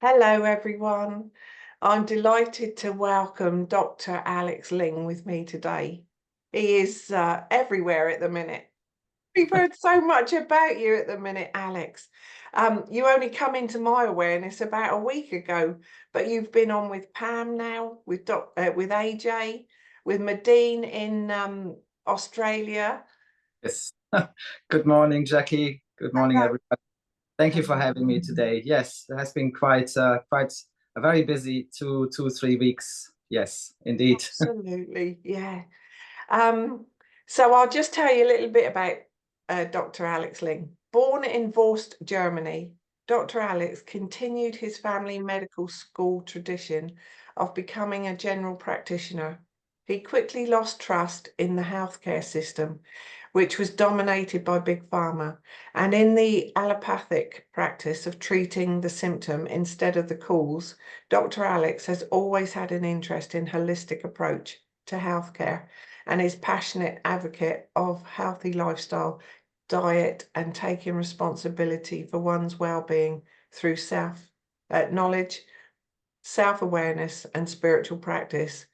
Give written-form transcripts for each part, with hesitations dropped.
Hello, everyone. I'm delighted to welcome Dr. Alex Ling with me today. He is everywhere at the minute. We've heard so much about you at the minute, Alex. You only come into my awareness about a week ago, but you've been on with Pam now, with with AJ, with Medine in Australia. Yes. Good morning, Jackie. Good morning, everybody. Thank you for having me today. Yes, it has been quite a very busy 3 weeks. Yes, indeed. Absolutely, yeah. So I'll just tell you a little bit about Dr. Alex Ling. Born in Vorst, Germany, Dr. Alex continued his family medical school tradition of becoming a general practitioner. He quickly lost trust in the healthcare system, which was dominated by big pharma, and in the allopathic practice of treating the symptom instead of the cause. Dr. Alex has always had an interest in holistic approach to healthcare and is passionate advocate of healthy lifestyle, diet, and taking responsibility for one's well-being through knowledge, self-awareness, and spiritual practice.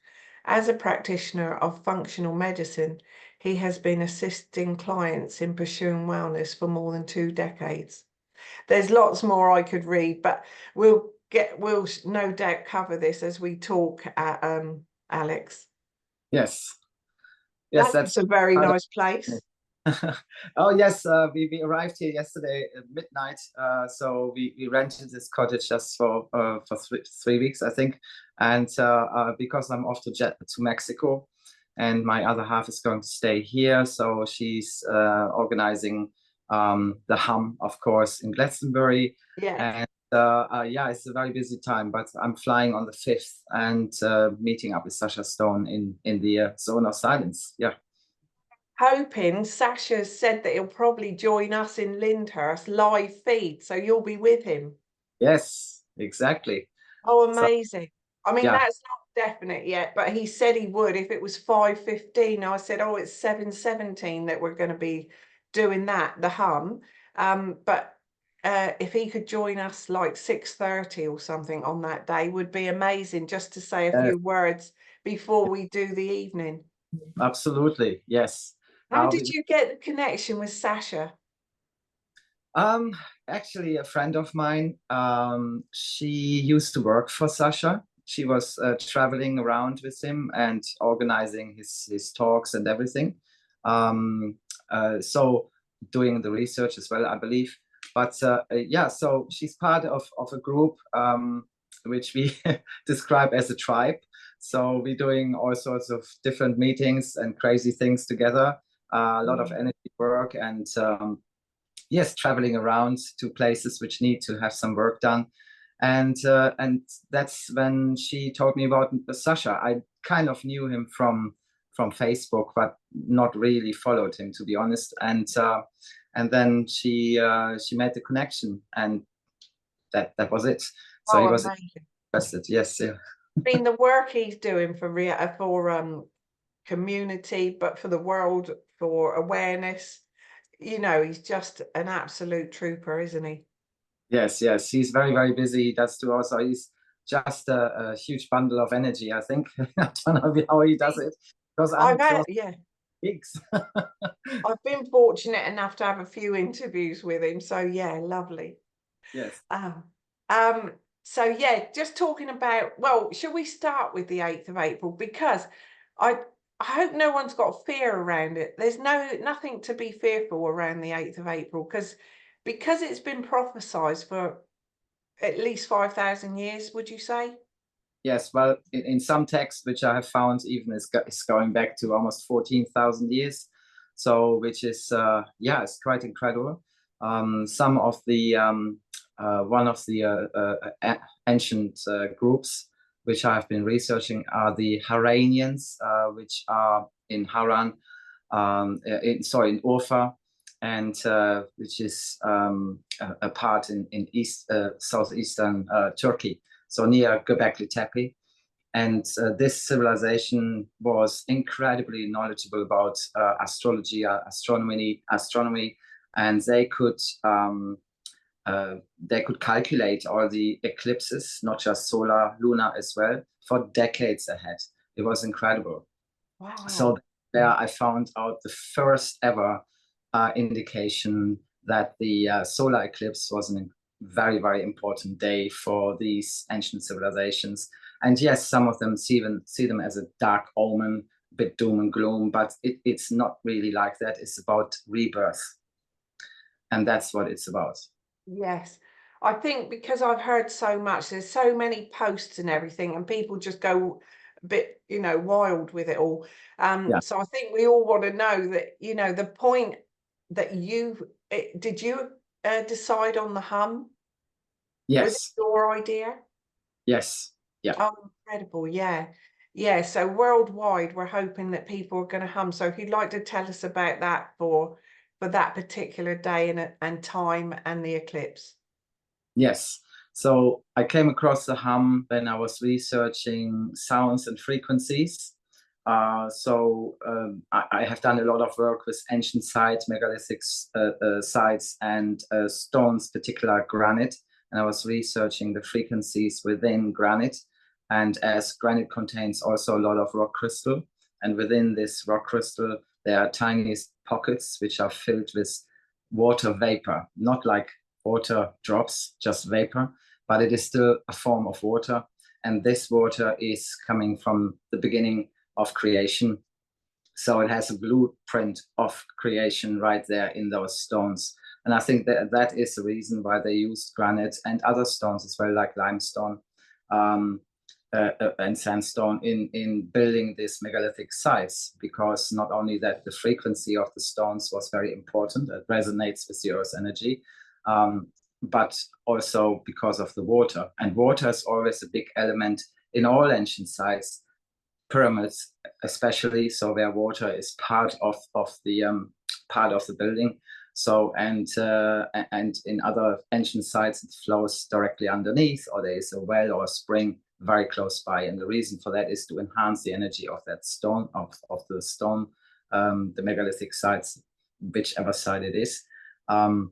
As a practitioner of functional medicine, he has been assisting clients in pursuing wellness for more than 2 decades. There's lots more I could read, but we'll no doubt cover this as we talk, Alex. Yes. Yes, That's a very part nice place. Oh yes, we arrived here yesterday at midnight. So we rented this cottage just for 3 weeks, I think. And because I'm off to Mexico, and my other half is going to stay here, so she's organizing the hum, of course, in Glastonbury. Yeah. And yeah, it's a very busy time, but I'm flying on the 5th and meeting up with Sasha Stone in the zone of silence. Yeah. Hoping Sasha said that he'll probably join us in Lyndhurst live feed, so you'll be with him. Yes, exactly. Oh, amazing. So, I mean, yeah. that's not definite yet, but he said he would if it was 5:15. I said, oh, it's 7:17 that we're going to be doing that, the hum. But if he could join us like 6:30 or something on that day would be amazing, just to say a few words before we do the evening. Absolutely, yes. How did you get the connection with Sasha? Actually, a friend of mine, she used to work for Sasha. She was traveling around with him and organizing his talks and everything. So doing the research as well, I believe. But yeah, so she's part of a group which we describe as a tribe. So we're doing all sorts of different meetings and crazy things together. A lot of energy work and yes, traveling around to places which need to have some work done. And that's when she told me about Sasha. I kind of knew him from Facebook, but not really followed him, to be honest. And then she made the connection, and that was it. So he was interested. Yes, yeah. I mean, the work he's doing for community, but for the world, for awareness, you know, he's just an absolute trooper, isn't he? Yes, yes. He's very, very busy. He does too also. He's just a huge bundle of energy, I think. I don't know how he does it, because I'm yeah. gigs. I've been fortunate enough to have a few interviews with him, so yeah, lovely. Yes. So yeah, just talking about, well, should we start with the 8th of April? Because I hope no one's got fear around it. There's nothing to be fearful around the 8th of April, because it's been prophesized for at least 5,000 years, would you say? Yes, well, in some texts which I have found, even is going back to almost 14,000 years. So, which is yeah, it's quite incredible. Some of the one of the ancient groups which I have been researching are the Haranians, which are in Haran, in Urfa, and which is a part in southeastern Turkey, so near Göbekli Tepe. And this civilization was incredibly knowledgeable about astrology, astronomy, and they could they could calculate all the eclipses, not just solar, lunar as well, for decades ahead. It was incredible. Wow. So there I found out the first ever indication that the solar eclipse was a very, very important day for these ancient civilizations. And yes, some of them see them as a dark omen, a bit doom and gloom, but it's not really like that. It's about rebirth. And that's what it's about. Yes. I think because I've heard so much, there's so many posts and everything, and people just go a bit, you know, wild with it all. Yeah. So I think we all want to know that, you know, the point that did you decide on the hum? Was it Yes. your idea? Yes. Yeah. Oh, incredible. Yeah. Yeah. So worldwide, we're hoping that people are going to hum. So if you'd like to tell us about that for that particular day and time and the eclipse. Yes. So I came across the hum when I was researching sounds and frequencies. I have done a lot of work with ancient sites, megalithic sites, and stones, particular granite. And I was researching the frequencies within granite. And as granite contains also a lot of rock crystal, and within this rock crystal, there are tiny pockets which are filled with water vapor, not like water drops, just vapor, but it is still a form of water. And this water is coming from the beginning of creation. So it has a blueprint of creation right there in those stones. And I think that is the reason why they used granite and other stones as well, like limestone and sandstone in building these megalithic sites, because not only that the frequency of the stones was very important, it resonates with the earth's energy, but also because of the water. And water is always a big element in all ancient sites, pyramids especially, so where water is part of the building. So and in other ancient sites it flows directly underneath, or there is a well or a spring very close by. And the reason for that is to enhance the energy of that stone, of the stone, the megalithic sites, whichever side it is. And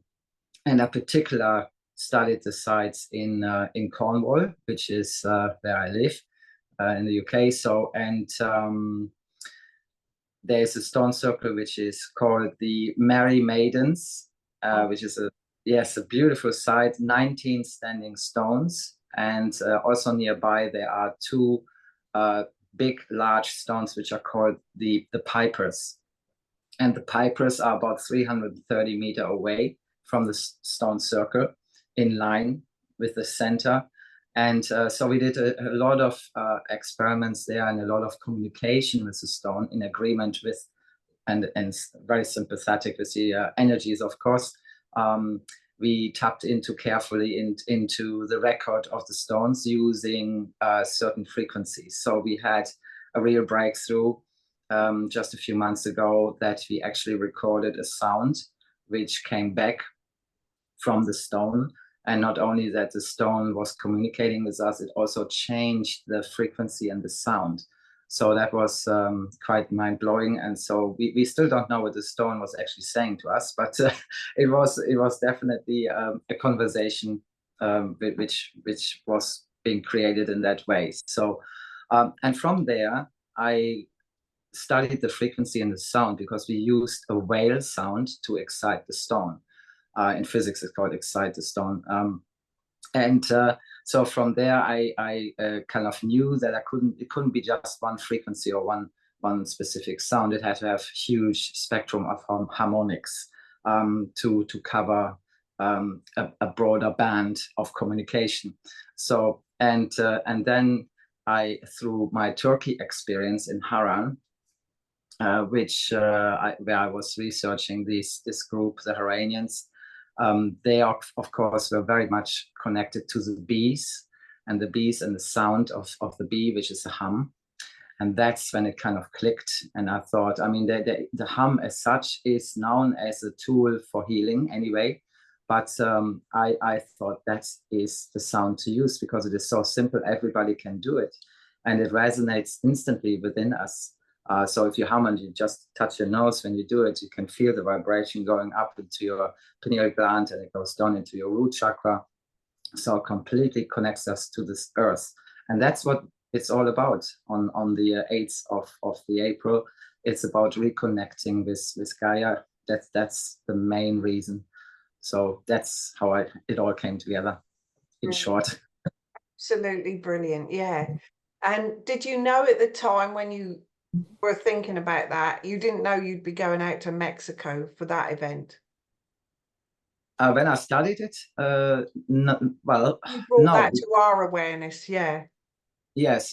I particularly studied the sites in Cornwall, which is where I live in the UK. So, and there's a stone circle which is called the Merry Maidens, which is a beautiful site, 19 standing stones. And also nearby there are two big, large stones which are called the Pipers. And the Pipers are about 330 meters away from the stone circle, in line with the center. And so we did a lot of experiments there, and a lot of communication with the stone, in agreement with and very sympathetic with the energies, of course. We tapped carefully into the record of the stones using certain frequencies. So we had a real breakthrough just a few months ago, that we actually recorded a sound which came back from the stone. And not only that the stone was communicating with us, it also changed the frequency and the sound. So that was quite mind-blowing. And so we still don't know what the stone was actually saying to us, but it was definitely a conversation which was being created in that way. So and from there I studied the frequency and the sound, because we used a whale sound to excite the stone. In physics, it's called excite the stone. So from there, I kind of knew that it couldn't be just one frequency or one specific sound. It had to have huge spectrum of harmonics to cover a broader band of communication. So and then through my Turkey experience in Haran, where I was researching this group, the Haranians. They of course were very much connected to the bees and the sound of the bee, which is a hum. And that's when it kind of clicked. And I thought, I mean, the hum as such is known as a tool for healing anyway. But I thought that is the sound to use, because it is so simple, everybody can do it. And it resonates instantly within us. So if you hum and you just touch your nose when you do it, you can feel the vibration going up into your pineal gland, and it goes down into your root chakra. So it completely connects us to this earth. And that's what it's all about on the 8th of the April. It's about reconnecting with Gaia. That's the main reason. So that's how it all came together, in short. Absolutely brilliant. Yeah. And did you know at the time when you were thinking about that, you didn't know you'd be going out to Mexico for that event? When I studied it, well, You brought no. that to our awareness, yeah. Yes.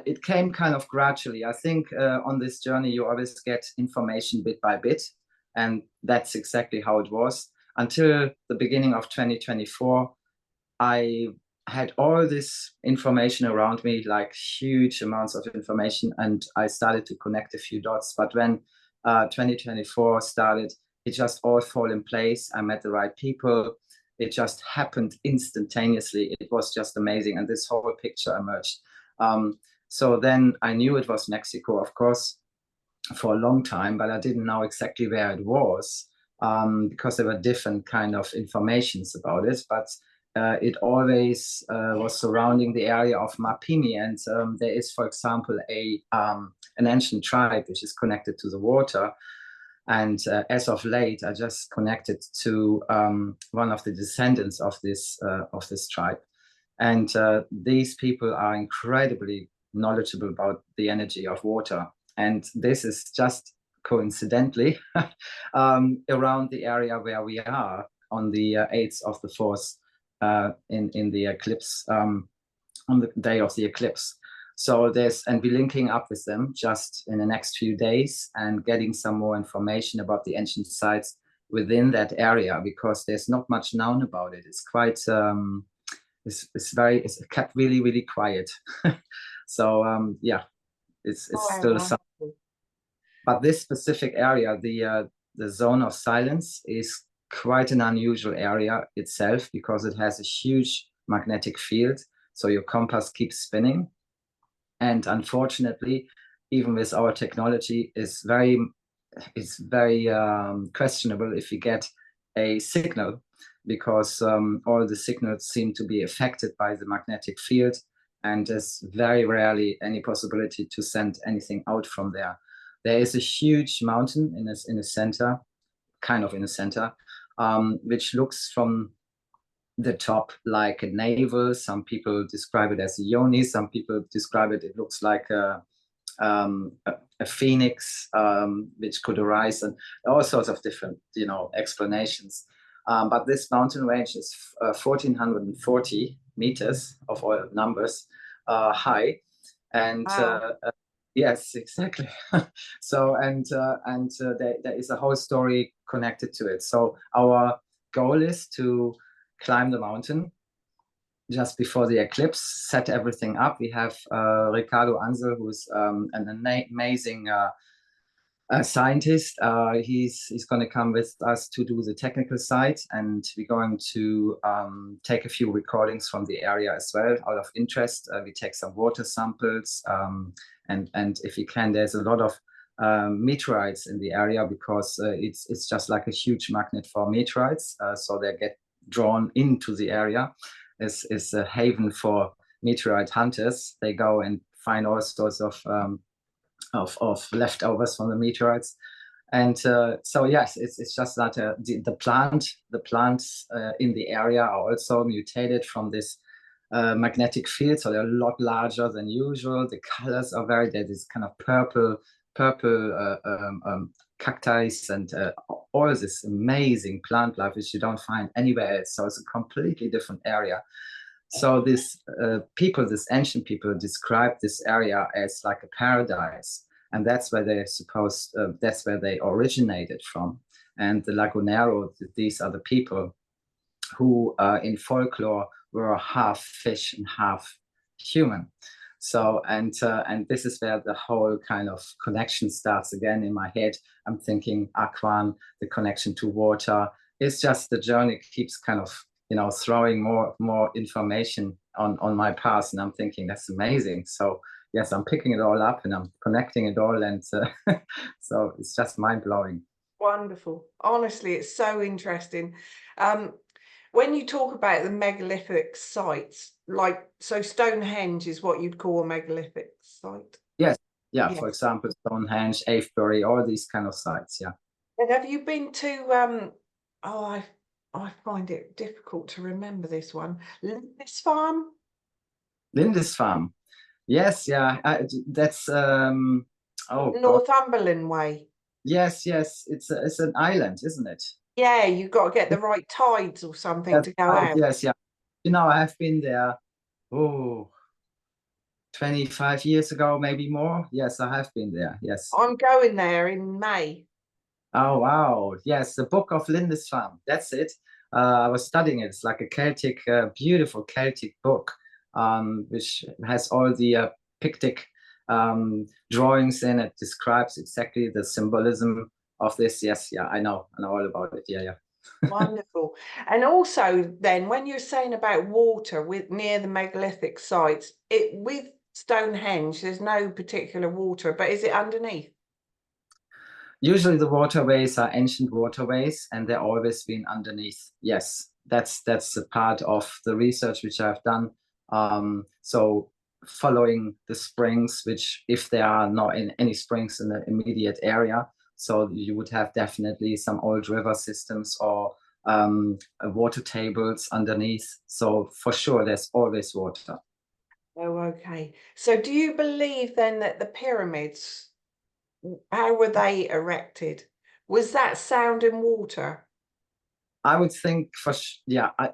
It came kind of gradually. I think on this journey, you always get information bit by bit. And that's exactly how it was. Until the beginning of 2024, I had all this information around me, like huge amounts of information, and I started to connect a few dots. But when 2024 started, it just all fell in place. I met the right people. It just happened instantaneously. It was just amazing, and this whole picture emerged. So then I knew it was Mexico, of course, for a long time, but I didn't know exactly where it was, because there were different kind of informations about it. But it always was surrounding the area of Mapimi, and there is, for example, an ancient tribe which is connected to the water. And as of late, I just connected to one of the descendants of this tribe, and these people are incredibly knowledgeable about the energy of water. And this is just coincidentally around the area where we are on the 8th of the Vorst, in the eclipse, on the day of the eclipse. So and we're linking up with them just in the next few days and getting some more information about the ancient sites within that area, because there's not much known about it. It's quite, it's kept really, really quiet. So yeah, it's still something. But this specific area, the zone of silence, is quite an unusual area itself, because it has a huge magnetic field. So your compass keeps spinning. And unfortunately, even with our technology, it's very questionable if you get a signal, because all the signals seem to be affected by the magnetic field, and there's very rarely any possibility to send anything out from there. There is a huge mountain in the center, kind of in the center, which looks from the top like a navel. Some people describe it as a yoni. Some people describe it looks like a phoenix, which could arise, and all sorts of different, explanations. But this mountain range is 1,440 meters of all numbers high, and Wow. yes, exactly. So there is a whole story connected to it. So our goal is to climb the mountain just before the eclipse, set everything up. We have Ricardo Ansel, who's an amazing scientist. He's going to come with us to do the technical side, and we're going to take a few recordings from the area as well, out of interest. We take some water samples, and if you can, there's a lot of meteorites in the area, because it's just like a huge magnet for meteorites. So they get drawn into the area. It's a haven for meteorite hunters. They go and find all sorts of leftovers from the meteorites. And so yes, it's just that the plants in the area are also mutated from this magnetic field, so they're a lot larger than usual. The colors are there's this kind of purple cacti, and all this amazing plant life which you don't find anywhere else. So it's a completely different area. So these ancient people describe this area as like a paradise, and that's where that's where they originated from. And the Lagunero, these are the people who in folklore were half fish and half human. So and this is where the whole kind of connection starts again in my head. I'm thinking Aquan, the connection to water. It's just the journey keeps kind of throwing more information on my path, and I'm thinking that's amazing. So yes, I'm picking it all up and I'm connecting it all, and so it's just mind-blowing. Wonderful. Honestly, it's so interesting. When you talk about the megalithic sites, like, so Stonehenge is what you'd call a megalithic site? Yes, yeah, Yes. for example, Stonehenge, Avebury, all these kind of sites, yeah. And have you been to, oh, I find it difficult to remember this one, Lindisfarne? Lindisfarne. Yes, yeah, that's oh God. Northumberland way. Yes, yes, it's an island, isn't it? Yeah, you've got to get the right tides or something That's to go right, out. yes, yeah. You know, I have been there, 25 years ago, maybe more. Yes, I have been there, yes. I'm going there in May. Oh, wow. Yes, the Book of Lindisfarne. That's it. I was studying it. It's like a Celtic, beautiful Celtic book, which has all the pictic drawings in it, describes exactly the symbolism of this. Yes, yeah, I know all about it. Yeah, yeah. Wonderful. And also then when you're saying about water with near the megalithic sites, it with Stonehenge, there's no particular water, but is it underneath? Usually the waterways are ancient waterways and they're always been underneath. Yes, that's a part of the research which I've done. So following the springs, which if there are not any springs in the immediate area, so you would have definitely some old river systems or water tables underneath. So for sure, there's always water. Oh, okay. So do you believe then that the pyramids, how were they erected? Was that sound and water? I would think yeah, I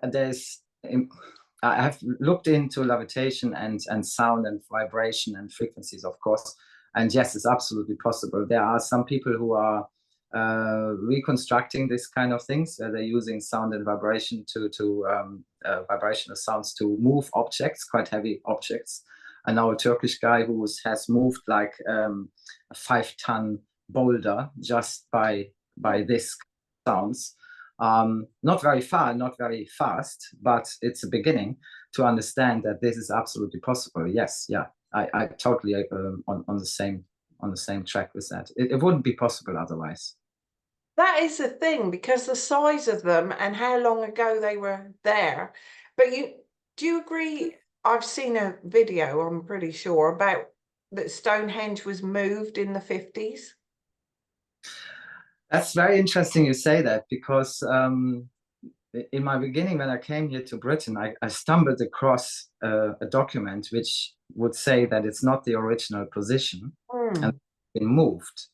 have looked into levitation and sound and vibration and frequencies, of course, and yes, it's absolutely possible. There are some people who are reconstructing this kind of things, where they're using sound and vibration to vibrational sounds to move objects, quite heavy objects. I know a Turkish guy who has moved like a 5-ton boulder just by this sounds. Not very far, not very fast, but it's a beginning to understand that this is absolutely possible. Yes, yeah, I totally on the same track with that. It wouldn't be possible otherwise. That is the thing, because the size of them and how long ago they were there. But do you agree? I've seen a video, I'm pretty sure, about that Stonehenge was moved in the 50s. That's very interesting you say that, because in my beginning, when I came here to Britain, I stumbled across a document which would say that it's not the original position and been moved.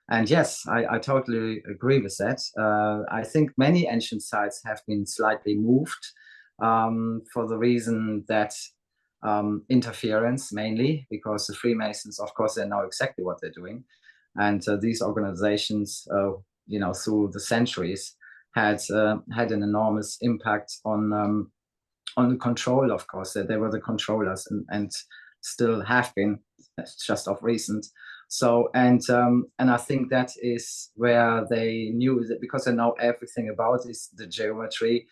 And yes, I totally agree with that. I think many ancient sites have been slightly moved for the reason that interference mainly, because the Freemasons, of course, they know exactly what they're doing. And these organizations, you know, through the centuries, had an enormous impact on the control. Of course, they were the controllers and still have been, just of recent. So and I think that is where they knew that, because they know everything about the geometry.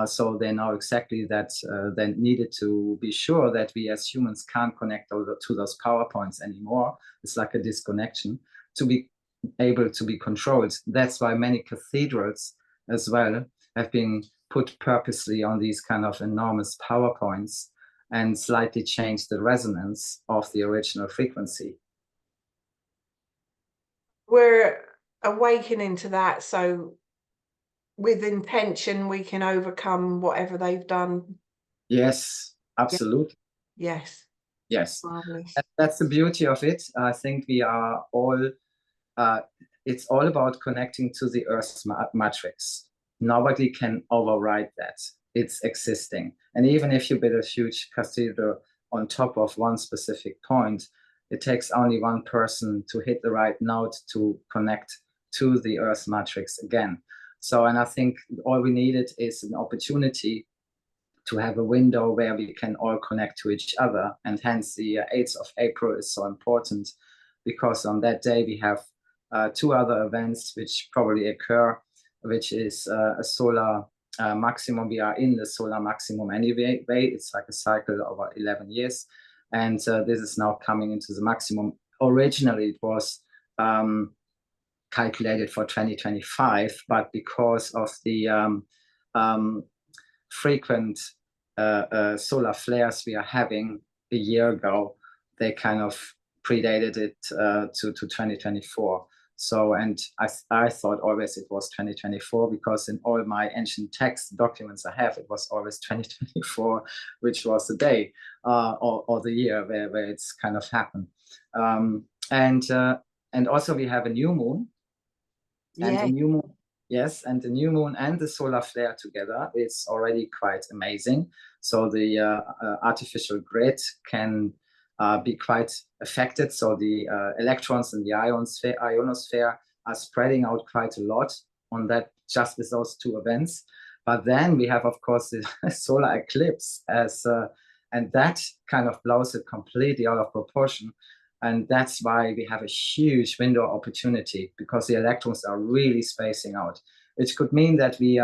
So they know exactly that they needed to be sure that we as humans can't connect to those power points anymore. It's like a disconnection to be able to be controlled. That's why many cathedrals as well have been put purposely on these kind of enormous power points and slightly changed the resonance of the original frequency. We're awakening to that, so with intention we can overcome whatever they've done. Yes, absolutely. Yes. Yes. Marvelous. That's the beauty of it. I think we are all, it's all about connecting to the Earth's matrix. Nobody can override that. It's existing. And even if you build a huge cathedral on top of one specific point, it takes only one person to hit the right note to connect to the Earth's matrix again. So, and I think all we needed is an opportunity to have a window where we can all connect to each other. And hence the 8th of April is so important, because on that day we have 2 other events which probably occur, which is a solar maximum. We are in the solar maximum anyway. It's like a cycle over 11 years. and this is now coming into the maximum. Originally, it was calculated for 2025, but because of the frequent solar flares we are having a year ago, they kind of predated it to 2024. So, and I thought always it was 2024, because in all my ancient text documents I have, it was always 2024, which was the day or the year where it's kind of happened. And also we have a new moon. And the new moon, yes, and the new moon and the solar flare together is already quite amazing. So the artificial grid can be quite affected. So the electrons in the ionosphere are spreading out quite a lot on that, just with those two events. But then we have, of course, the solar eclipse and that kind of blows it completely out of proportion. And that's why we have a huge window of opportunity, because the electrons are really spacing out, which could mean that we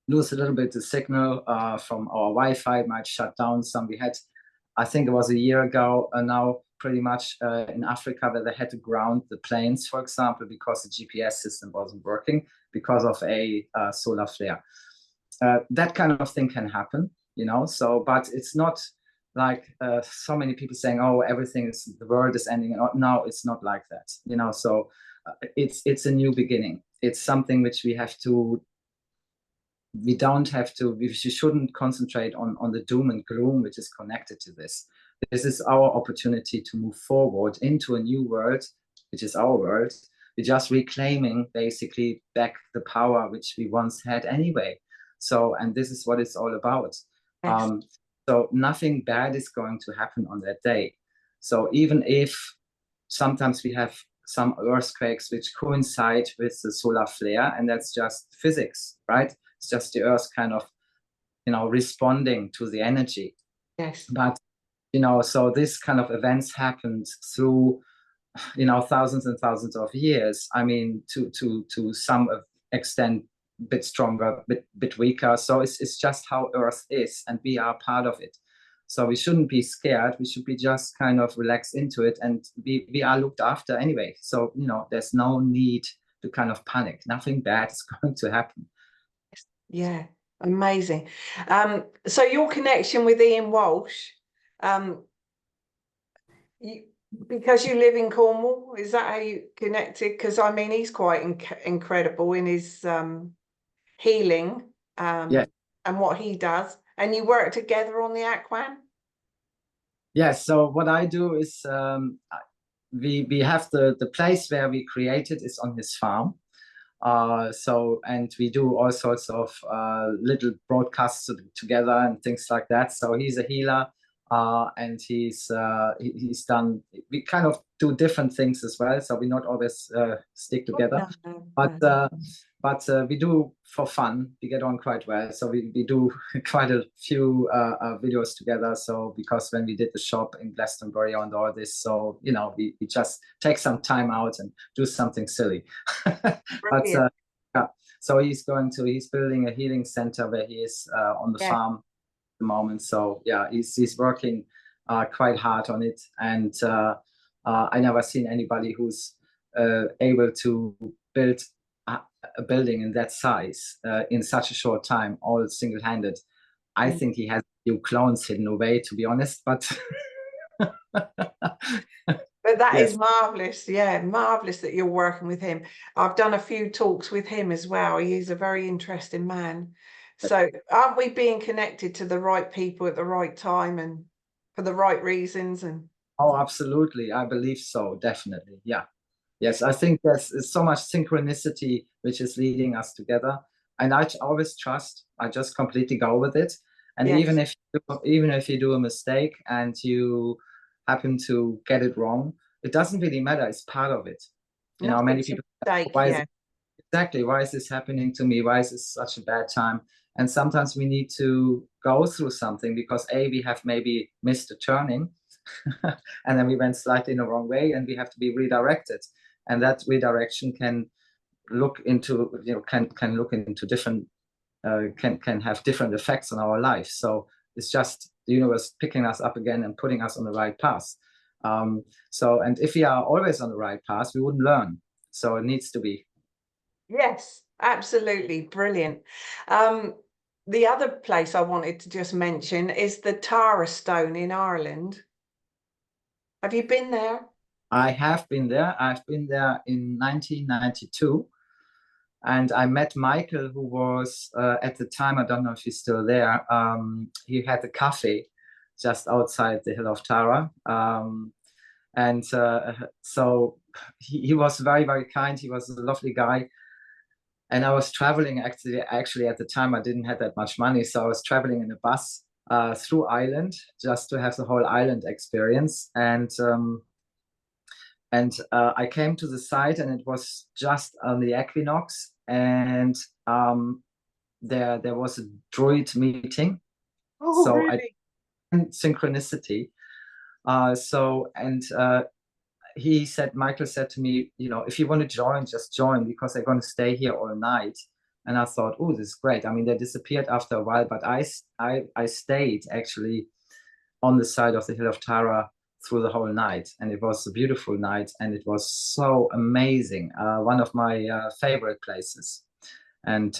lose a little bit the signal from our Wi-Fi. It might shut down some. We had, I think it was a year ago now, pretty much in Africa, where they had to ground the planes, for example, because the GPS system wasn't working because of a solar flare. That kind of thing can happen, you know. So, but it's not like so many people saying, "Oh, everything is, the world is ending." No, it's not like that, you know. So it's a new beginning. It's something which we shouldn't concentrate on the doom and gloom which is connected to this. This is our opportunity to move forward into a new world, which is our world. We're just reclaiming basically back the power which we once had anyway. So, and this is what it's all about. So nothing bad is going to happen on that day. So even if sometimes we have some earthquakes which coincide with the solar flare, and that's just physics, right? It's just the earth kind of, you know, responding to the energy. Yes. But, you know, so this kind of events happened through, you know, thousands and thousands of years. I mean, to some extent, bit stronger, bit weaker. So it's just how Earth is, and we are part of it. So we shouldn't be scared. We should be just kind of relaxed into it, and we are looked after anyway. So, you know, there's no need to kind of panic. Nothing bad is going to happen. Yeah, amazing. So your connection with Ian Walsh, because you live in Cornwall, is that how you connected? Because I mean, he's quite incredible in his healing and what he does, and you work together on the Aquan. Yes. So what I do is we have the place where we created is on his farm. So, and we do all sorts of little broadcasts together and things like that. So he's a healer, and he's done, we kind of do different things as well. So we not always stick together, but we do for fun. We get on quite well. So we do quite a few videos together. So because when we did the shop in Glastonbury and all this, so, you know, we just take some time out and do something silly. But yeah, so he's building a healing center where he is on the farm at the moment. So yeah, he's working quite hard on it, and I never seen anybody who's able to build a building in that size in such a short time, all single-handed. I think he has a few clones hidden away, to be honest, but but that is marvelous. Yeah, marvelous that you're working with him. I've done a few talks with him as well. He's a very interesting man. So aren't we being connected to the right people at the right time and for the right reasons? And oh, absolutely, I believe so, definitely. Yeah. Yes, I think there's so much synchronicity which is leading us together, and I always trust. I just completely go with it, and even if you do a mistake and you happen to get it wrong, it doesn't really matter. It's part of it. You know, many people say, why is this happening to me? Why is this such a bad time? And sometimes we need to go through something because we have maybe missed a turning, and then we went slightly in the wrong way, and we have to be redirected. And that redirection can look into, you know, can look into different, can have different effects on our life. So it's just the universe picking us up again and putting us on the right path. So, and if we are always on the right path, we wouldn't learn. So it needs to be. Yes, absolutely. Brilliant. The other place I wanted to just mention is the Tara Stone in Ireland. Have you been there? I have been there. I've been there in 1992. And I met Michael, who was at the time, I don't know if he's still there. He had a cafe just outside the hill of Tara. And so he was very, very kind. He was a lovely guy. And I was traveling actually at the time, I didn't have that much money. So I was traveling in a bus through Ireland just to have the whole island experience. And I came to the site, and it was just on the equinox, and there was a druid meeting. Oh, so really? Synchronicity. Michael said to me, if you want to join, just join, because they're going to stay here all night. And I thought, oh, this is great. I mean, they disappeared after a while, but I stayed actually on the side of the hill of Tara through the whole night, and it was a beautiful night, and it was so amazing. One of my favorite places, and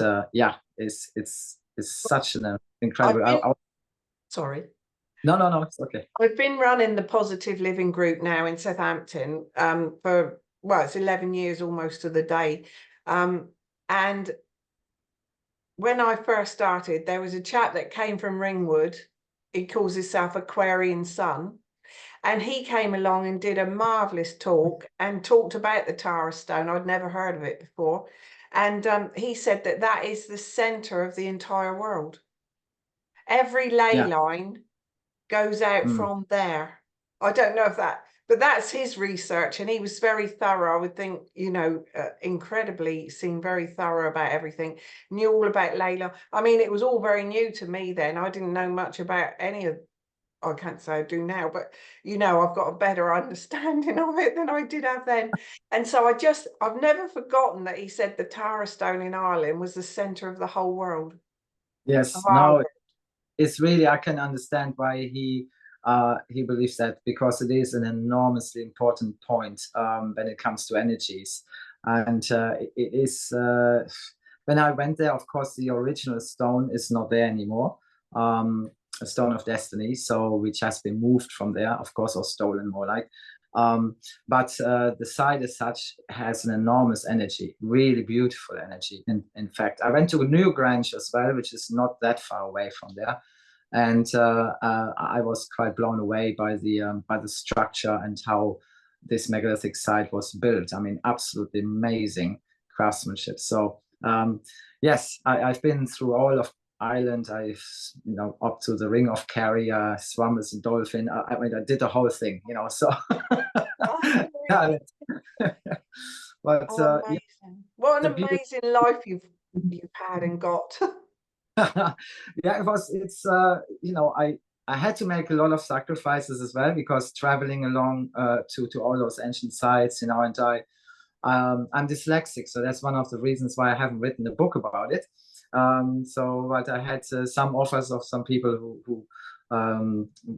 it's such an incredible. Sorry. No, it's okay. I've been running the Positive Living group now in Southampton for, well, it's 11 years almost to the day. And when I first started, there was a chap that came from Ringwood. He calls himself Aquarian Son. And he came along and did a marvelous talk and talked about the Tara Stone. I'd never heard of it before. And he said that that is the center of the entire world. Every ley line goes out from there. I don't know if that, but that's his research, and he was very thorough. I would think, incredibly, seemed very thorough about everything, knew all about ley line. I mean, it was all very new to me then. I didn't know much about any of, I can't say I do now, but I've got a better understanding of it than I did have then. And so I've never forgotten that he said the Tara Stone in Ireland was the center of the whole world. Yes, no, it's really, I can understand why he believes that, because it is an enormously important point when it comes to energies. And it is, when I went there, of course, the original stone is not there anymore. A stone of destiny, so which has been moved from there, of course, or stolen, more like. But the site as such has an enormous energy, really beautiful energy. In fact, I went to Newgrange as well, which is not that far away from there, and I was quite blown away by the structure and how this megalithic site was built. I mean, absolutely amazing craftsmanship. So yes, I've been through all of Ireland. I've up to the Ring of Kerry, swam as a dolphin. I mean, I did the whole thing, so yeah. But amazing. What an amazing life you've had and got. Yeah, it's I had to make a lot of sacrifices as well, because traveling along to all those ancient sites, and I'm dyslexic, so that's one of the reasons why I haven't written a book about it. But I had some offers of some people who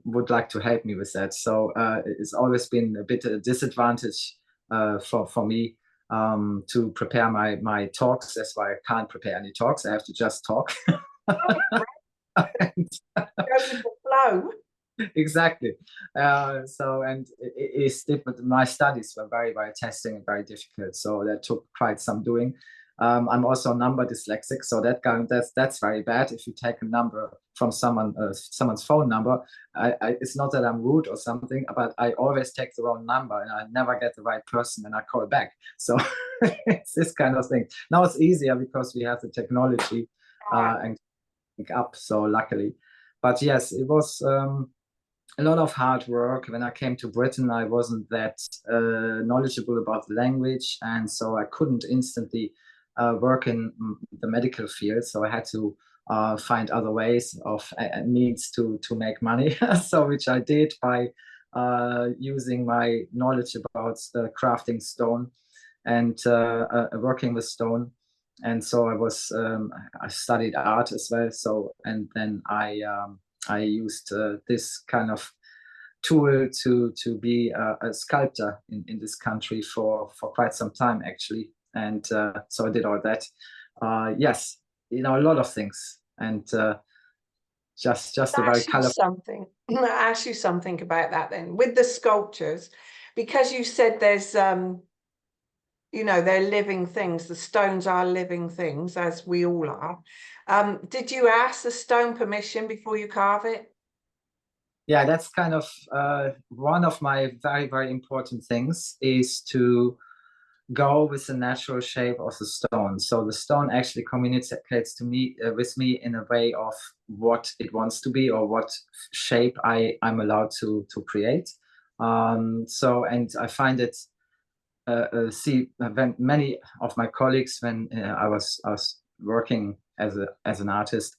would like to help me with that. So it's always been a bit a disadvantage for me to prepare my talks. That's why I can't prepare any talks. I have to just talk. Go with the flow. Exactly. But my studies were very, very testing and very difficult, so that took quite some doing. I'm also number dyslexic, so that's very bad. If you take a number from someone's phone number, it's not that I'm rude or something, but I always take the wrong number, and I never get the right person, and I call back. So it's this kind of thing. Now it's easier because we have the technology and pick up. So luckily, but yes, it was a lot of hard work. When I came to Britain, I wasn't that knowledgeable about the language, and so I couldn't instantly work in the medical field. So I had to find other ways of means to make money. So which I did by using my knowledge about crafting stone and working with stone. And so I studied art as well. So, and then I I used this kind of tool to be a sculptor in this country for quite some time, actually. And so I did all that. Yes, you know, a lot of things. And just a very colorful. Something. I'll ask you something about that then. With the sculptures, because you said there's you know, they're living things. The stones are living things, as we all are. Did you ask the stone permission before you carve it? Yeah, that's kind of one of my very, very important things, is to go with the natural shape of the stone. So the stone actually communicates to me with me in a way of what it wants to be, or what shape I'm allowed to create. So, and I find it see when many of my colleagues, when I was working as an artist,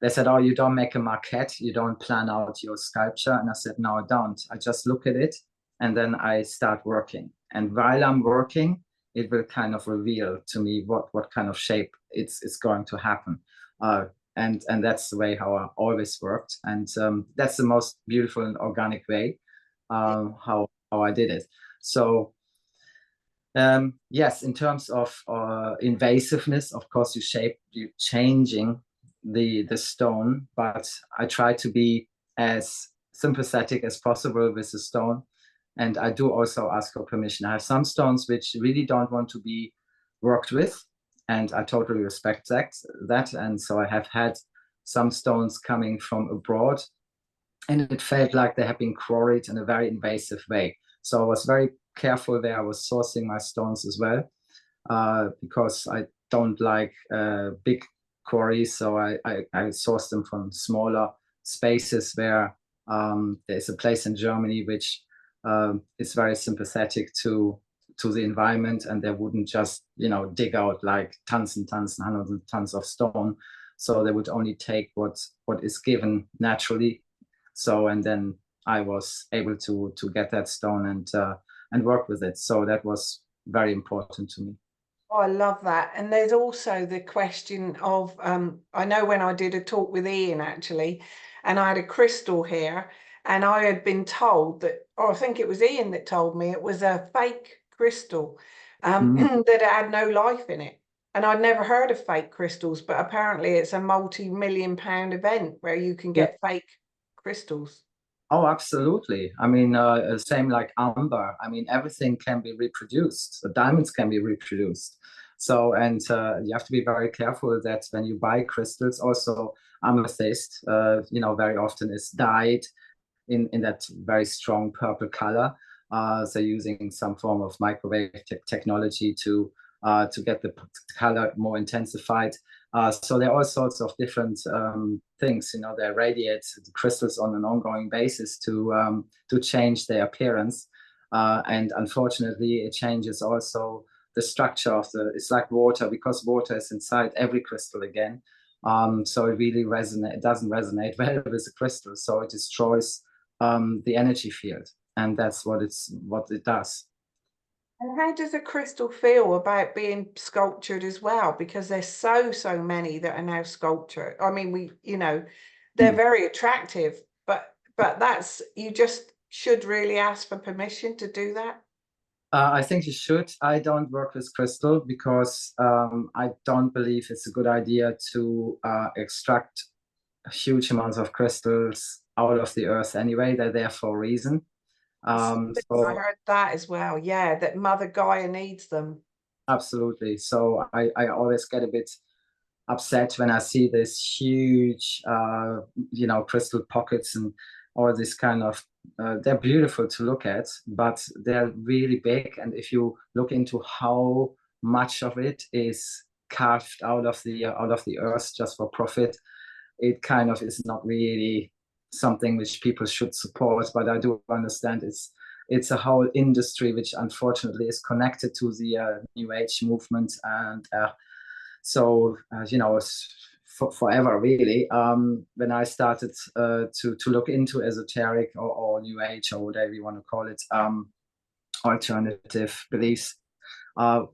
they said, "Oh, you don't make a maquette, you don't plan out your sculpture." And I said, "No, I don't. I just look at it and then I start working. And while I'm working, it will kind of reveal to me what kind of shape it's going to happen." And that's the way how I always worked. And that's the most beautiful and organic way how I did it. So yes, in terms of invasiveness, of course, you're changing the stone, but I try to be as sympathetic as possible with the stone. And I do also ask for permission. I have some stones which really don't want to be worked with, and I totally respect that. And so I have had some stones coming from abroad, and it felt like they have been quarried in a very invasive way. So I was very careful there. I was sourcing my stones as well, because I don't like big quarries. So I sourced them from smaller spaces where there's a place in Germany which is very sympathetic to the environment, and they wouldn't just, you know, dig out like tons and tons and hundreds of tons of stone. So they would only take what is given naturally. So, and then I was able to get that stone and work with it. So that was very important to me. Oh, I love that. And there's also the question of, I know when I did a talk with Ian actually, and I had a crystal here, and I had been told that, or I think it was Ian that told me it was a fake crystal, that had no life in it. And I'd never heard of fake crystals, but apparently it's a multi-million-pound event where you can Yeah. get fake crystals. Oh, absolutely. I mean, same like amber. I mean, everything can be reproduced. The diamonds can be reproduced. So, and you have to be very careful that when you buy crystals, also amethyst, you know, very often is dyed in that very strong purple color. So using some form of microwave technology to get the color more intensified. So there are all sorts of different things. You know, they radiate the crystals on an ongoing basis to change their appearance. And unfortunately, it changes also the structure of the. It's like water, because water is inside every crystal again. So it really doesn't resonate well with the crystal. So it destroys the energy field, and that's what it does. And how does a crystal feel about being sculptured as well? Because there's so many that are now sculptured. I mean, you know, they're very attractive, but that's, you just should really ask for permission to do that. I think you should. I don't work with crystal because I don't believe it's a good idea to extract huge amounts of crystals out of the earth anyway. They're there for a reason. I So heard that as well. Yeah, that Mother Gaia needs them. absolutely. So I always get a bit upset when I see this huge, you know, crystal pockets and all this kind of. They're beautiful to look at, but they're really big. And if you look into how much of it is carved out of the earth just for profit, it kind of is not really something which people should support. But I do understand it's a whole industry which unfortunately is connected to the New Age movement, and so you know, forever really. When I started to look into esoteric or New Age or whatever you want to call it, alternative beliefs,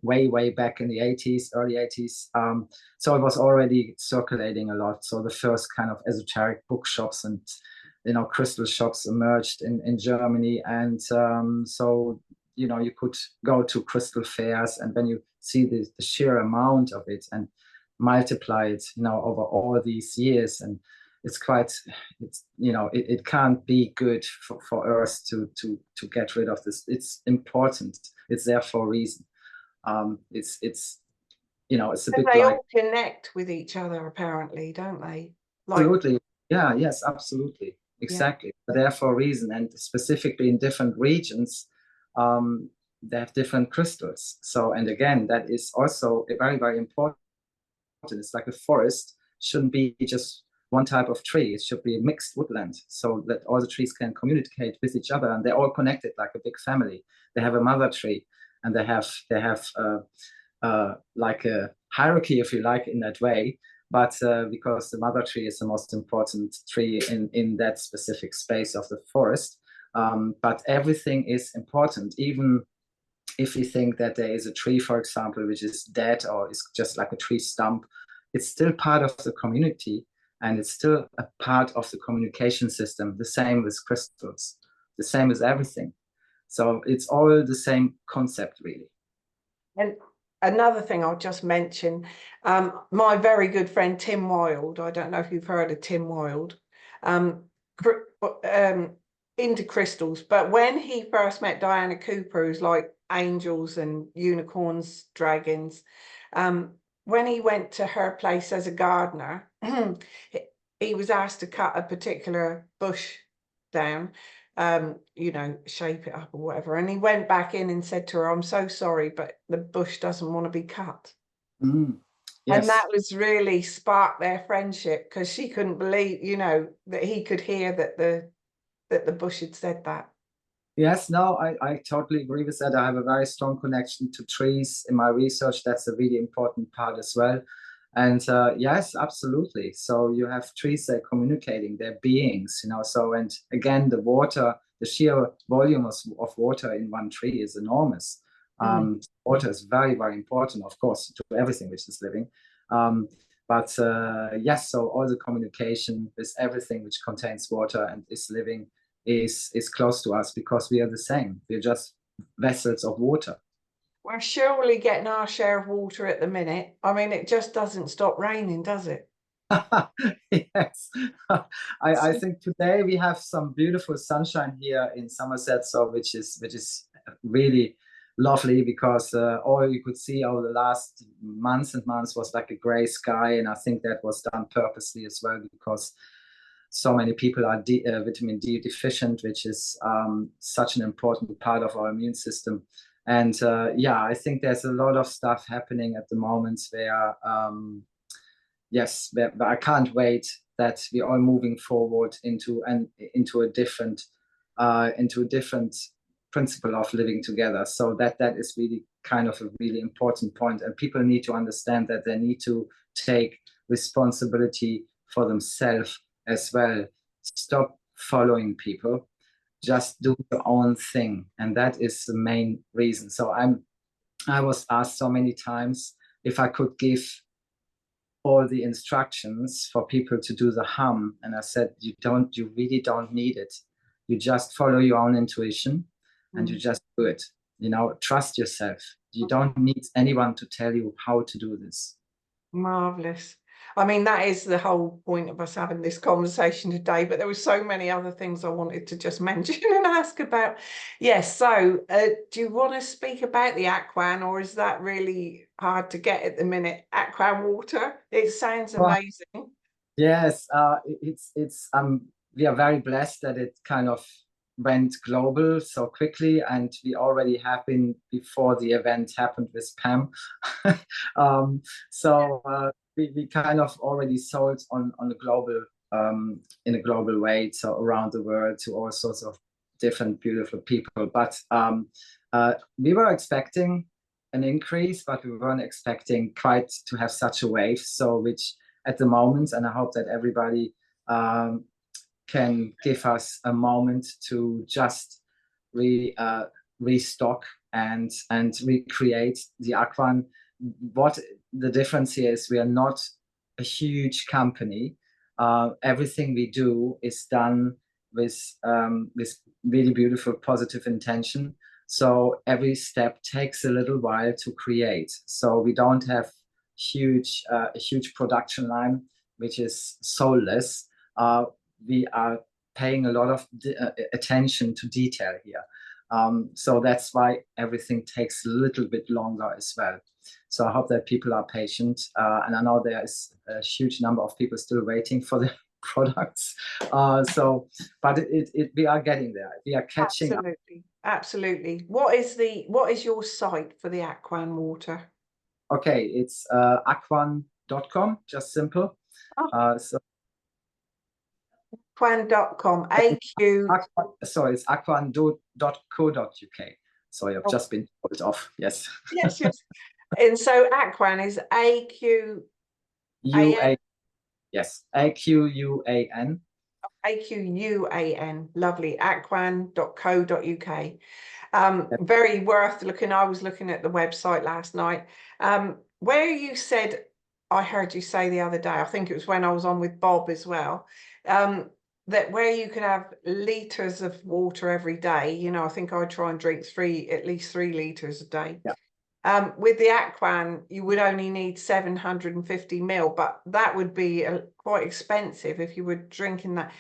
way back in the 80s, early 80s. So it was already circulating a lot. So the first kind of esoteric bookshops and crystal shops emerged in Germany, and so you could go to crystal fairs, and when you see the sheer amount of it and multiply it over all these years, and it can't be good for Earth to get rid of this. It's important. It's there for a reason. It's a bit they like all connect with each other, apparently, don't they? Absolutely. Yeah, yes, absolutely. Exactly. Yeah. They're there for a reason, and specifically in different regions, they have different crystals. So, and again, that is also very, very important. It's like a forest shouldn't be just one type of tree. It should be a mixed woodland, so that all the trees can communicate with each other, and they're all connected like a big family. They have a mother tree, and they have like a hierarchy, if you like, in that way. But because the mother tree is the most important tree in that specific space of the forest, but everything is important. Even if you think that there is a tree, for example, which is dead or is just like a tree stump, it's still part of the community, and it's still a part of the communication system. The same with crystals, the same with everything. So it's all the same concept, really. And another thing I'll just mention, my very good friend Tim Wilde, I don't know if you've heard of Tim Wilde, into crystals, but when he first met Diana Cooper, who's like angels and unicorns, dragons, when he went to her place as a gardener, he was asked to cut a particular bush down, shape it up or whatever. And he went back in and said to her, "I'm so sorry, but the bush doesn't want to be cut." Yes. And that was really sparked their friendship, because she couldn't believe, that he could hear that the bush had said that. Yes, no, I totally agree with that. I have a very strong connection to trees in my research. That's a really important part as well. And yes, absolutely. So you have trees that are communicating, they're beings, So, and again, the water, the sheer volume of water in one tree is enormous. Water is very, very important, of course, to everything which is living. But yes, so all the communication with everything which contains water and is living is close to us, because we are the same. We're just vessels of water. We're surely getting our share of water at the minute. I mean, it just doesn't stop raining, does it? Yes. I think today we have some beautiful sunshine here in Somerset, so which is really lovely, because all you could see over the last months and months was like a gray sky, and I think that was done purposely as well, because so many people are vitamin D deficient, which is such an important part of our immune system. And yeah, I think there's a lot of stuff happening at the moment where, yes, but I can't wait that we're all moving forward into a different principle of living together. So that is really kind of a really important point, and people need to understand that they need to take responsibility for themselves as well. Stop following people, just do your own thing, and that is the main reason. So I was asked so many times if I could give all the instructions for people to do the hum, and I said, you really don't need it. You just follow your own intuition, and you just do it. Trust yourself. You don't need anyone to tell you how to do this. Marvelous. I mean, that is the whole point of us having this conversation today, but there were so many other things I wanted to just mention and ask about. Yes, so do you want to speak about the Aquan, or is that really hard to get at the minute? Aquan Water, it sounds amazing. Yes, we are very blessed that it kind of went global so quickly, and we already have been before the event happened with Pam. We kind of already sold on a global in a global way, so around the world, to all sorts of different beautiful people. But we were expecting an increase, but we weren't expecting quite to have such a wave. So which at the moment, and I hope that everybody can give us a moment to just restock and we create the Aquan. What the difference here is, we are not a huge company. Everything we do is done with really beautiful positive intention. So every step takes a little while to create. So we don't have a huge production line which is soulless. We are paying a lot of attention to detail here. So that's why everything takes a little bit longer as well. So I hope that people are patient. And I know there is a huge number of people still waiting for the products. But we are getting there. We are catching up. Absolutely. What is your site for the Aquan Water? Okay, it's aquan.com, just simple. So Aquan.com, AQ. Sorry, it's aquan.co.uk. Sorry, I've just been told off. Yes. Yes. And so Aquan is AQUAN. Yes, AQUAN. AQUAN. Lovely. Aquan.co.uk. Very worth looking. I was looking at the website last night. Where you said, I heard you say the other day, I think it was when I was on with Bob as well, that where you can have liters of water every day. You know, I think I try and drink at least 3 liters a day. Yeah. With the Aquan, you would only need 750 ml, but that would be quite expensive if you were drinking that.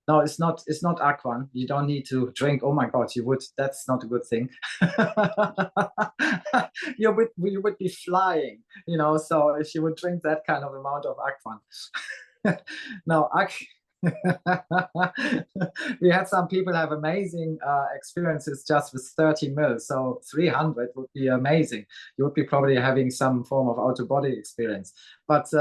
No, it's not Aquan. You don't need to drink. Oh my God, you would. That's not a good thing. you would be flying, you know. So if you would drink that kind of amount of Aquan, no, we had some people have amazing experiences just with 30 ml. So 300 would be amazing. You would be probably having some form of out-of-body experience. But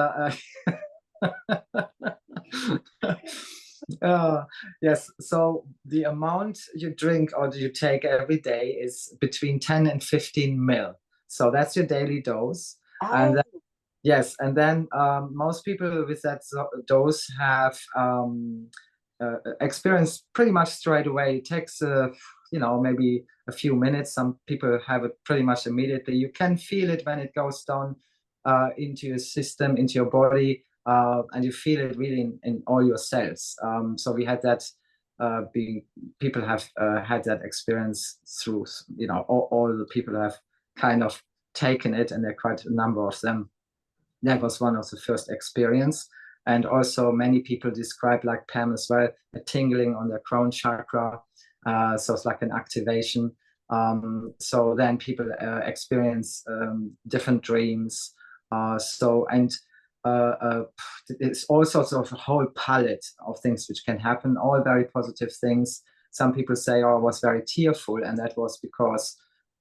yes, so the amount you drink or you take every day is between 10 and 15 ml. So that's your daily dose. And then, yes, and then most people with that dose have experience pretty much straight away. It takes maybe a few minutes. Some people have it pretty much immediately. You can feel it when it goes down into your system, into your body, and you feel it really in all your cells. So we had that. People have had that experience through, all the people have kind of taken it, and there are quite a number of them. That was one of the first experience. And also many people describe, like Pam as well, a tingling on their crown chakra. So it's like an activation. So then people experience different dreams. It's all sorts of a whole palette of things which can happen, all very positive things. Some people say, oh, I was very tearful, and that was because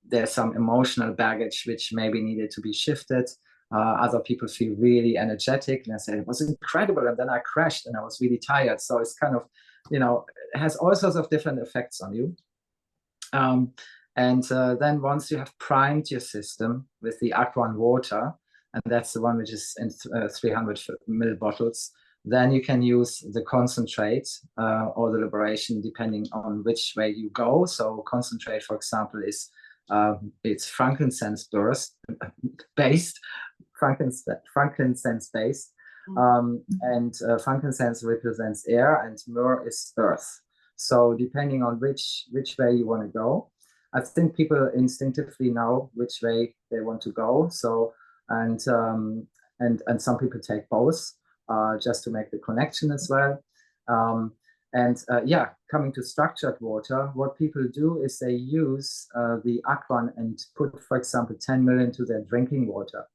there's some emotional baggage which maybe needed to be shifted. Other people feel really energetic, and I said, it was incredible, and then I crashed and I was really tired. So it's kind of, it has all sorts of different effects on you. Then once you have primed your system with the Aquan Water, and that's the one which is in 300 ml bottles, then you can use the concentrate or the liberation, depending on which way you go. So concentrate, for example, is it's frankincense based, frankincense based, and frankincense represents air, and myrrh is earth. So depending on which way you want to go, I think people instinctively know which way they want to go. So and some people take both just to make the connection as well. Coming to structured water, what people do is they use the Aquan and put, for example, 10 ml into their drinking water.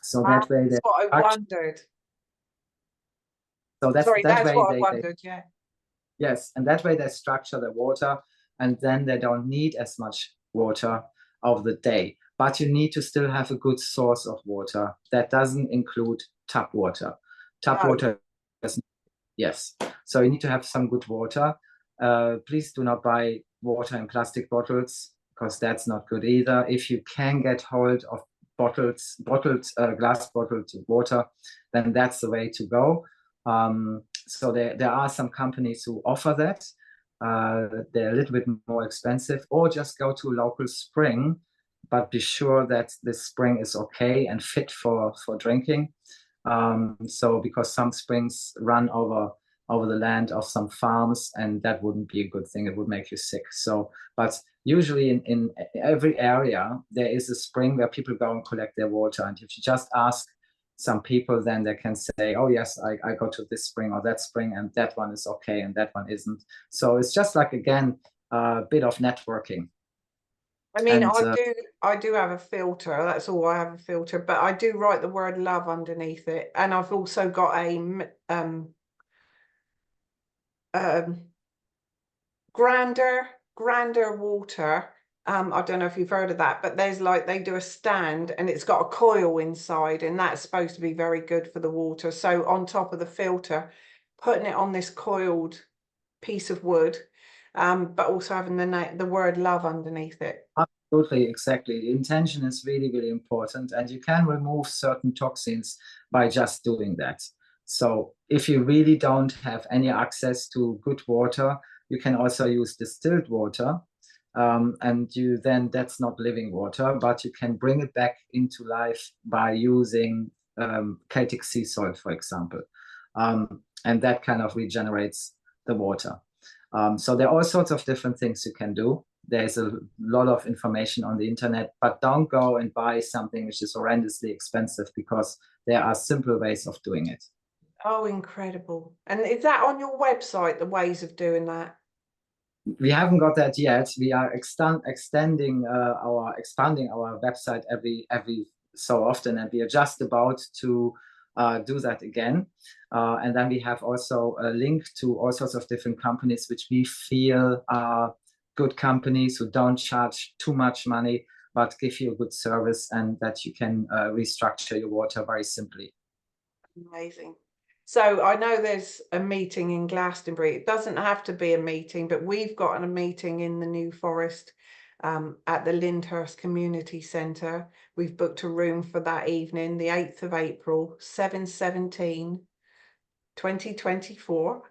So that way, that's what I wondered. So that's what I wondered. Yeah. Yes, and that way they structure the water, and then they don't need as much water of the day. But you need to still have a good source of water. That doesn't include tap water. Water doesn't. Yes, so you need to have some good water. Please do not buy water in plastic bottles, because that's not good either. If you can get hold of glass bottled water, then that's the way to go. So there are some companies who offer that. they're a little bit more expensive, or just go to a local spring, but be sure that the spring is okay and fit for drinking. So because some springs run over the land of some farms, and that wouldn't be a good thing. It would make you sick. So, but usually in every area there is a spring where people go and collect their water, and if you just ask some people, then they can say, oh yes, I go to this spring or that spring, and that one is okay and that one isn't. So it's just like, again, a bit of networking. I mean, And I do have a filter. That's all. I have a filter, but I do write the word love underneath it, and I've also got a grander water. I don't know if you've heard of that, but there's like, they do a stand and it's got a coil inside, and that's supposed to be very good for the water. So on top of the filter, putting it on this coiled piece of wood, but also having the word love underneath it. absolutely, exactly. Intention is really, really important, and you can remove certain toxins by just doing that. So if you really don't have any access to good water, you can also use distilled water. And that's not living water, but you can bring it back into life by using Celtic sea salt, for example. And that kind of regenerates the water. So there are all sorts of different things you can do. There's a lot of information on the internet, but don't go and buy something which is horrendously expensive, because there are simple ways of doing it. Oh, incredible. And is that on your website, the ways of doing that? We haven't got that yet. We are expanding our website every so often, and we are just about to do that again. And then we have also a link to all sorts of different companies which we feel are good companies, who don't charge too much money but give you a good service, and that you can restructure your water very simply. Amazing. So I know there's a meeting in Glastonbury. It doesn't have to be a meeting, but we've got a meeting in the New Forest at the Lyndhurst Community Centre. We've booked a room for that evening, the 8th of April, 7/17, 2024.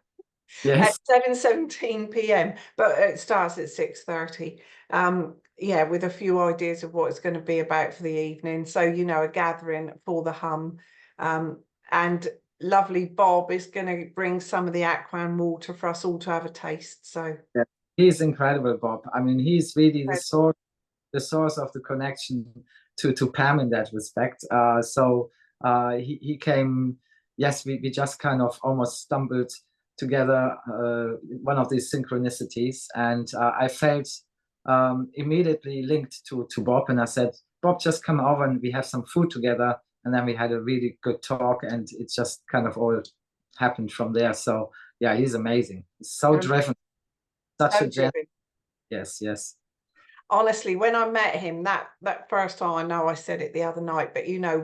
Yes. At 7:17 p.m, but it starts at 6:30. Yeah, with a few ideas of what it's going to be about for the evening. So, you know, a gathering for the hum. And lovely Bob is going to bring some of the Aquan Water for us all to have a taste. So yeah, he's incredible, Bob. I mean, he's really the source of the connection to Pam in that respect. So he came. Yes, we just kind of almost stumbled together, one of these synchronicities, and I felt immediately linked to Bob, and I said, Bob, just come over and we have some food together. And then we had a really good talk, and it just kind of all happened from there. So yeah, he's amazing. He's so driven, such a gent. Yes, yes. Honestly, when I met him, that first time, I know I said it the other night, but you know,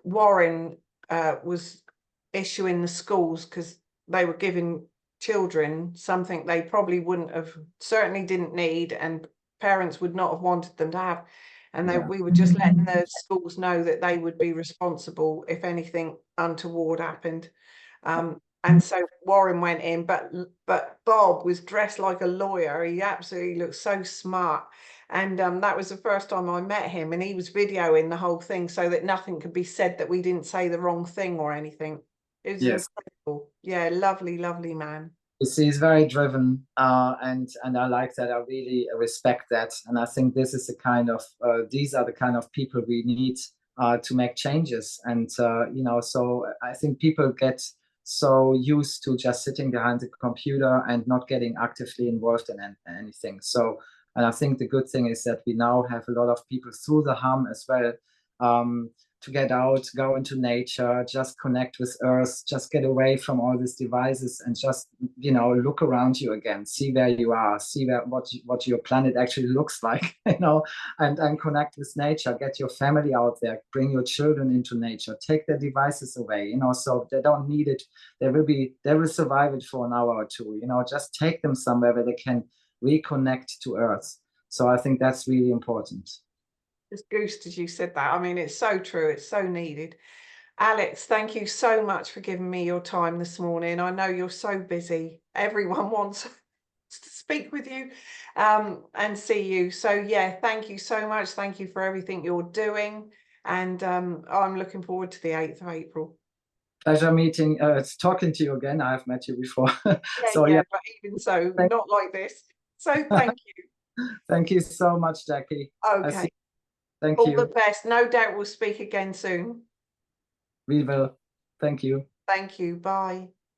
Warren was issuing the schools because they were giving children something they probably certainly didn't need, and parents would not have wanted them to have. And we were just letting the schools know that they would be responsible if anything untoward happened. And so Warren went in, but Bob was dressed like a lawyer. He absolutely looked so smart. And that was the first time I met him, and he was videoing the whole thing so that nothing could be said that we didn't say the wrong thing or anything. It was incredible. Yeah, lovely, lovely man. He's very driven, and I like that. I really respect that, and I think this is the kind of these are the kind of people we need to make changes. And you know, so I think people get so used to just sitting behind the computer and not getting actively involved in anything. So, and I think the good thing is that we now have a lot of people through the hum as well, to get out, go into nature, just connect with Earth, just get away from all these devices, and just, you know, look around you again, see where you are, see what your planet actually looks like, you know, and connect with nature. Get your family out there, bring your children into nature, take their devices away, you know, so they don't need it. They will survive it for an hour or two, you know, just take them somewhere where they can reconnect to Earth. So I think that's really important. Just goosed as you said that. I mean, it's so true. It's so needed. Alex, thank you so much for giving me your time this morning. I know you're so busy. Everyone wants speak with you and see you. So yeah, thank you so much. Thank you for everything you're doing. And I'm looking forward to the 8th of April. Pleasure meeting, talking to you again. I've met you before. So yeah, but even so, not like this. So thank you. Thank you so much, Jackie. Okay. Thank All you. the best. No doubt we'll speak again soon. We will. Thank you. Thank you. Bye.